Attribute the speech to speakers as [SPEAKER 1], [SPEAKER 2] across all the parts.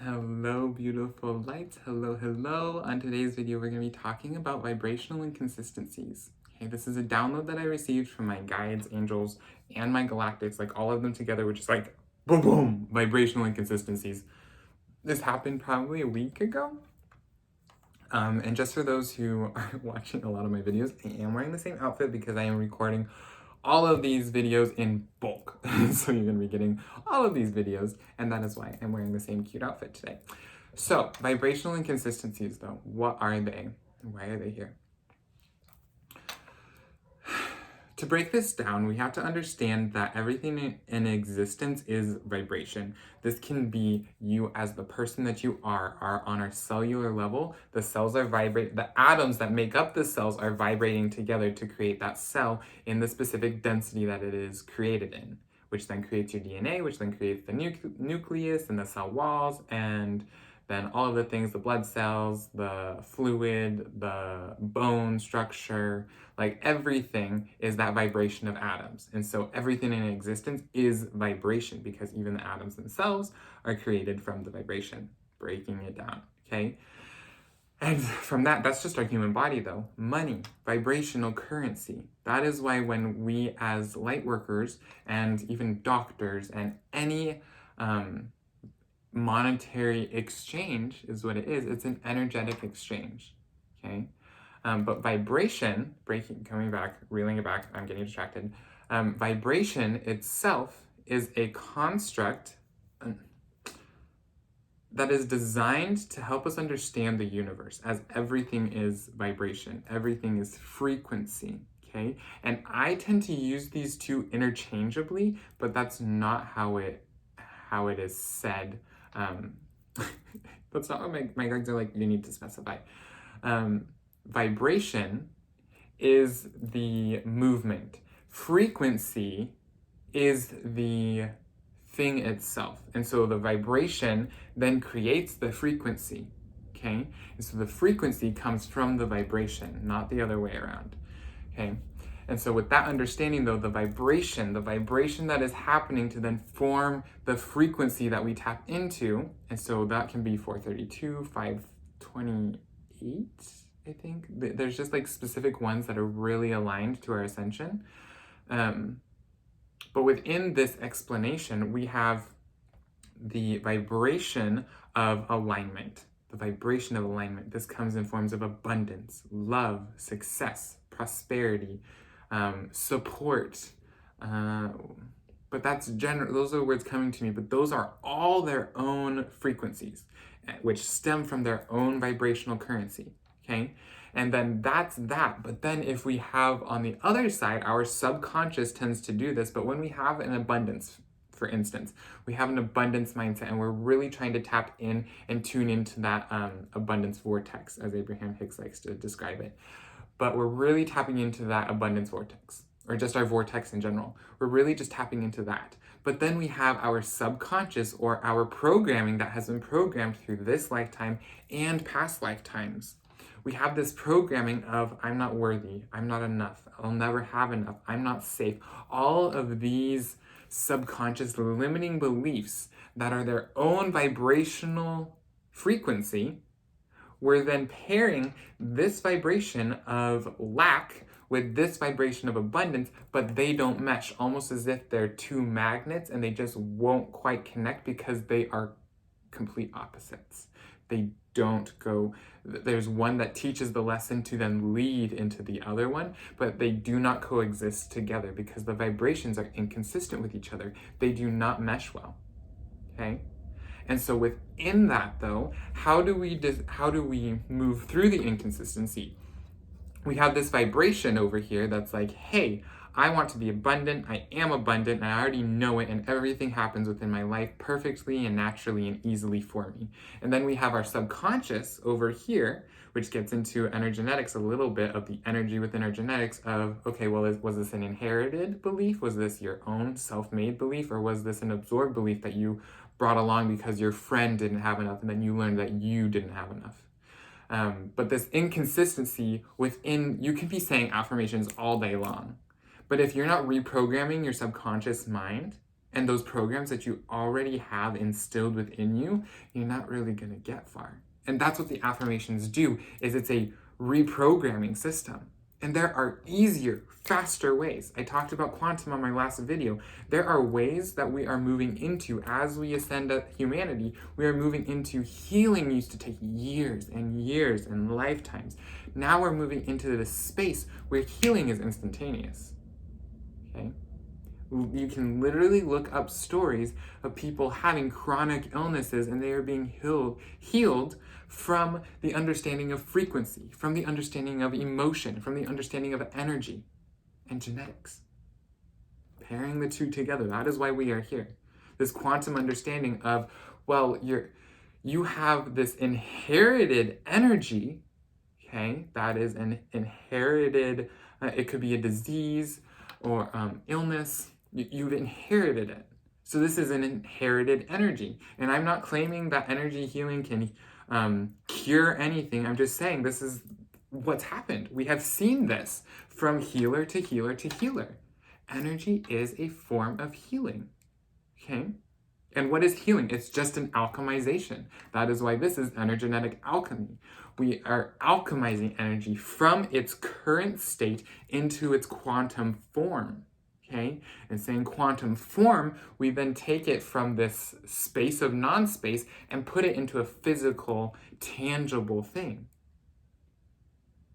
[SPEAKER 1] Hello, beautiful lights. Hello, hello. On today's video, we're going to be talking about vibrational inconsistencies. Okay, this is a download that I received from my guides, angels, and my galactics, like all of them together, which is like boom, boom, vibrational inconsistencies. This happened probably a week ago. And just for those who are watching a lot of my videos, I am wearing the same outfit because I am recording all of these videos in bulk. So you're gonna be getting all of these videos, and that is why I'm wearing the same cute outfit today. So, vibrational inconsistencies though, what are they? Why are they here? To break this down, we have to understand that everything in existence is vibration. This can be you as the person that you are on our cellular level. The cells are vibrating, the atoms that make up the cells are vibrating together to create that cell in the specific density that it is created in, which then creates your DNA, which then creates the nucleus and the cell walls, and then all of the things, the blood cells, the fluid, the bone structure, like everything is that vibration of atoms. And so everything in existence is vibration because even the atoms themselves are created from the vibration, breaking it down, okay? And from that's just our human body though. Money, vibrational currency. That is why when we as light workers and even doctors and any monetary exchange is what it is. It's an energetic exchange, okay? But vibration, reeling it back, I'm getting distracted. Vibration itself is a construct that is designed to help us understand the universe, as everything is vibration, everything is frequency, okay? And I tend to use these two interchangeably, but that's not how it is said. That's not what my guides are like, you need to specify. Vibration is the movement. Frequency is the thing itself. And so the vibration then creates the frequency, okay? And so the frequency comes from the vibration, not the other way around, okay? And so with that understanding though, the vibration that is happening to then form the frequency that we tap into, and so that can be 432, 528, I think. There's just like specific ones that are really aligned to our ascension. But within this explanation, we have the vibration of alignment. The vibration of alignment. This comes in forms of abundance, love, success, prosperity, support. But that's general. Those are the words coming to me, but those are all their own frequencies, which stem from their own vibrational currency, okay? And then that's that. But then if we have on the other side, our subconscious tends to do this, but when we have an abundance, for instance, we have an abundance mindset and we're really trying to tap in and tune into that abundance vortex, as Abraham Hicks likes to describe it. But we're really tapping into that abundance vortex, or just our vortex in general. We're really just tapping into that. But then we have our subconscious, or our programming that has been programmed through this lifetime and past lifetimes. We have this programming of, I'm not worthy, I'm not enough, I'll never have enough, I'm not safe. All of these subconscious limiting beliefs that are their own vibrational frequency, we're then pairing this vibration of lack with this vibration of abundance, but they don't mesh, almost as if they're two magnets and they just won't quite connect because they are complete opposites. They don't go, there's one that teaches the lesson to then lead into the other one, but they do not coexist together because the vibrations are inconsistent with each other. They do not mesh well, okay? And so within that though, how do we move through the inconsistency? We have this vibration over here that's like, hey, I want to be abundant, I am abundant, and I already know it, and everything happens within my life perfectly and naturally and easily for me. And then we have our subconscious over here, which gets into energenetics a little bit, of the energy within energenetics of, okay, well, was this an inherited belief? Was this your own self-made belief? Or was this an absorbed belief that you brought along because your friend didn't have enough and then you learned that you didn't have enough? But this inconsistency within, you can be saying affirmations all day long, but if you're not reprogramming your subconscious mind, and those programs that you already have instilled within you, you're not really going to get far. And that's what the affirmations do, is it's a reprogramming system. And there are easier, faster ways. I talked about quantum on my last video. There are ways that we are moving into as we ascend as humanity. We are moving into healing used to take years and years and lifetimes. Now we're moving into this space where healing is instantaneous. Okay? You can literally look up stories of people having chronic illnesses and they are being healed from the understanding of frequency, from the understanding of emotion, from the understanding of energy and genetics. Pairing the two together, that is why we are here. This quantum understanding of, well, you have this inherited energy, okay? That is an inherited, it could be a disease or illness. You've inherited it. So this is an inherited energy. And I'm not claiming that energy healing can cure anything. I'm just saying this is what's happened. We have seen this from healer to healer to healer. Energy is a form of healing. Okay? And what is healing? It's just an alchemization. That is why this is EnerGenetic.Alkemy. We are alchemizing energy from its current state into its quantum form. Okay? And saying quantum form, we then take it from this space of non-space and put it into a physical, tangible thing.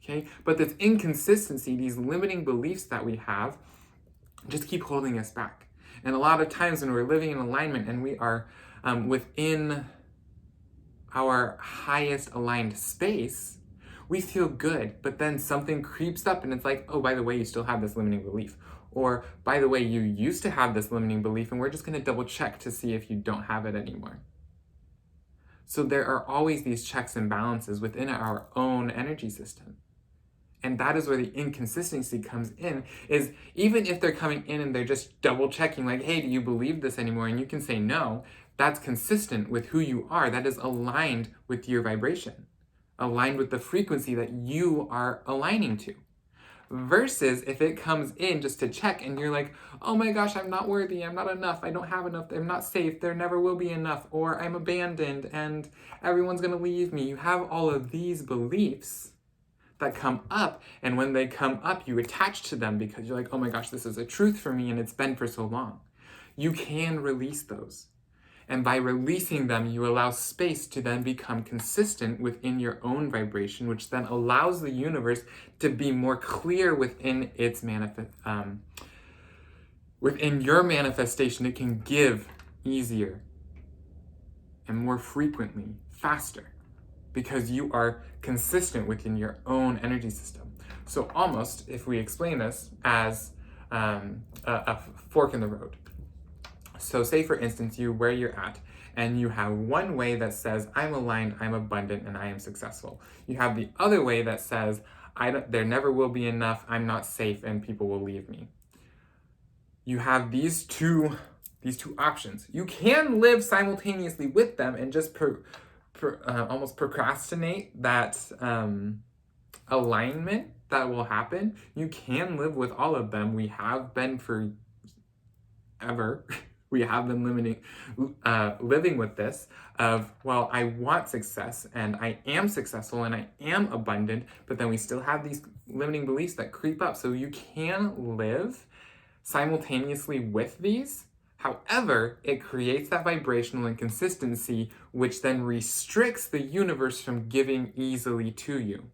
[SPEAKER 1] Okay? But this inconsistency, these limiting beliefs that we have, just keep holding us back. And a lot of times when we're living in alignment and we are within our highest aligned space, we feel good, but then something creeps up and it's like, oh, by the way, you still have this limiting belief. Or, by the way, you used to have this limiting belief and we're just going to double check to see if you don't have it anymore. So there are always these checks and balances within our own energy system. And that is where the inconsistency comes in, is even if they're coming in and they're just double checking, like, hey, do you believe this anymore? And you can say no, that's consistent with who you are. That is aligned with your vibration, aligned with the frequency that you are aligning to. Versus if it comes in just to check and you're like, oh my gosh, I'm not worthy, I'm not enough, I don't have enough, I'm not safe, there never will be enough, or I'm abandoned and everyone's gonna leave me. You have all of these beliefs that come up, and when they come up, you attach to them because you're like, oh my gosh, this is a truth for me and it's been for so long. You can release those. And by releasing them, you allow space to then become consistent within your own vibration, which then allows the universe to be more clear within its within your manifestation. It can give easier and more frequently, faster, because you are consistent within your own energy system. So almost, if we explain this as a fork in the road. So say, for instance, where you're at, and you have one way that says, I'm aligned, I'm abundant, and I am successful. You have the other way that says, there never will be enough, I'm not safe, and people will leave me. You have these two options. You can live simultaneously with them and just almost procrastinate that alignment that will happen. You can live with all of them. We have been forever. We have been living with this of, well, I want success and I am successful and I am abundant, but then we still have these limiting beliefs that creep up. So you can live simultaneously with these. However, it creates that vibrational inconsistency, which then restricts the universe from giving easily to you.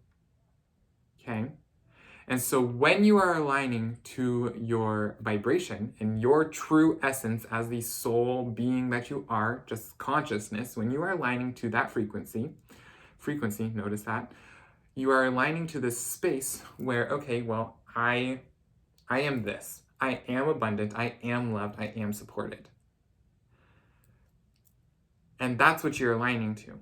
[SPEAKER 1] Okay? And so when you are aligning to your vibration and your true essence as the soul being that you are, just consciousness, when you are aligning to that frequency, notice that, you are aligning to this space where, okay, well, I am this. I am abundant, I am loved, I am supported. And that's what you're aligning to.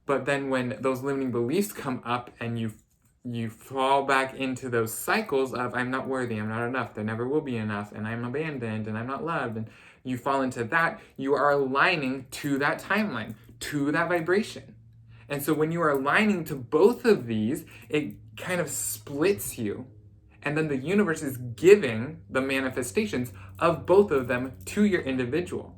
[SPEAKER 1] But then when those limiting beliefs come up and you fall back into those cycles of, I'm not worthy, I'm not enough, there never will be enough, and I'm abandoned, and I'm not loved, and you fall into that, you are aligning to that timeline, to that vibration. And so when you are aligning to both of these, it kind of splits you. And then the universe is giving the manifestations of both of them to your individual.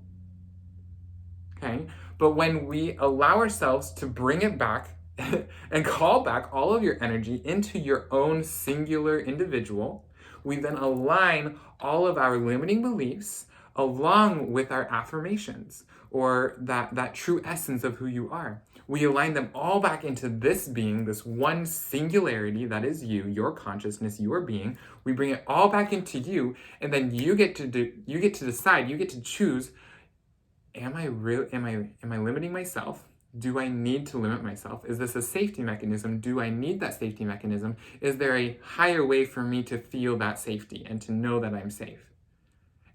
[SPEAKER 1] Okay? But when we allow ourselves to bring it back and call back all of your energy into your own singular individual, we then align all of our limiting beliefs along with our affirmations, or that true essence of who you are. We align them all back into this being, this one singularity that is you, your consciousness, your being. We bring it all back into you, and then you get to decide, you get to choose, am I limiting myself? Do I need to limit myself? Is this a safety mechanism? Do I need that safety mechanism? Is there a higher way for me to feel that safety and to know that I'm safe?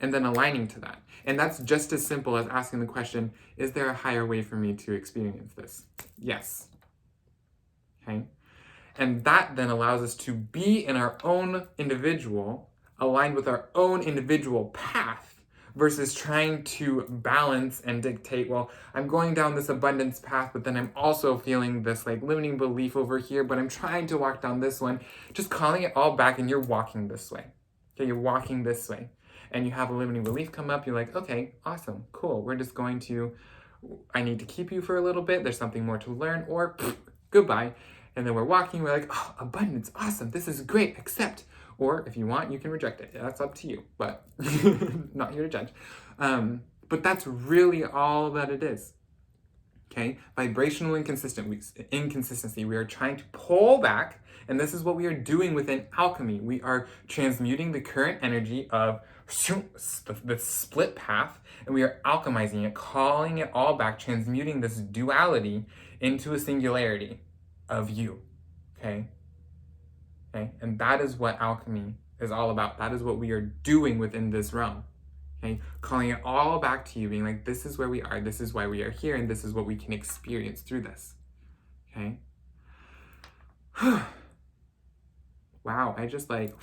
[SPEAKER 1] And then aligning to that. And that's just as simple as asking the question, is there a higher way for me to experience this? Yes. Okay? And that then allows us to be in our own individual, aligned with our own individual path, versus trying to balance and dictate, well, I'm going down this abundance path, but then I'm also feeling this like limiting belief over here, but I'm trying to walk down this one. Just calling it all back, and you're walking this way. Okay, you're walking this way. And you have a limiting belief come up, you're like, okay, awesome, cool. We're just going to, I need to keep you for a little bit. There's something more to learn, or goodbye. And then we're walking, we're like, oh, abundance, awesome, this is great, accept. Or if you want, you can reject it. That's up to you, but not here to judge. But that's really all that it is. Okay? Vibrational inconsistency. We are trying to pull back, and this is what we are doing within alchemy. We are transmuting the current energy of the split path, and we are alchemizing it, calling it all back, transmuting this duality into a singularity of you. Okay? Okay? And that is what alchemy is all about. That is what we are doing within this realm. Okay? Calling it all back to you, being like, this is where we are, this is why we are here, and this is what we can experience through this. Okay? Wow, I just like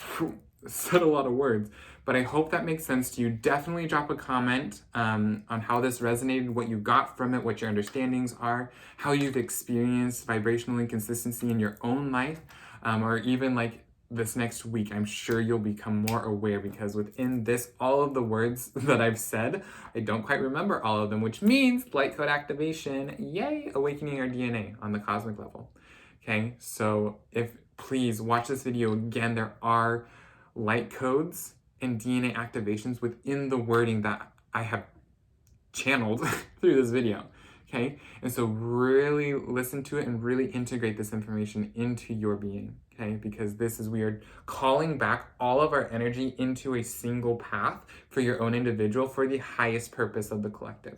[SPEAKER 1] said a lot of words, but I hope that makes sense to you. Definitely drop a comment on how this resonated, what you got from it, what your understandings are, how you've experienced vibrational inconsistency in your own life, or even like this next week. I'm sure you'll become more aware, because within this, all of the words that I've said, I don't quite remember all of them, which means light code activation, yay, awakening our DNA on the cosmic level. Okay, so please watch this video again. There are light codes and DNA activations within the wording that I have channeled through this video. Okay, and so really listen to it and really integrate this information into your being. Okay, because we are calling back all of our energy into a single path for your own individual, for the highest purpose of the collective,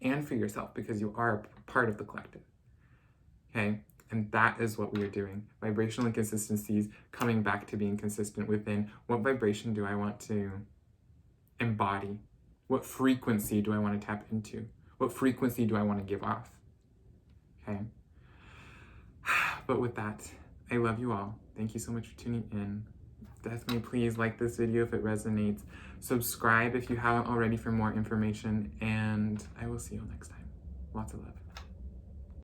[SPEAKER 1] and for yourself, because you are a part of the collective. Okay, and that is what we are doing. Vibrational inconsistencies, coming back to being consistent within what vibration do I want to embody? What frequency do I want to tap into? What frequency do I want to give off? Okay. But with that, I love you all. Thank you so much for tuning in. Definitely please like this video if it resonates. Subscribe if you haven't already for more information, and I will see you next time. Lots of love.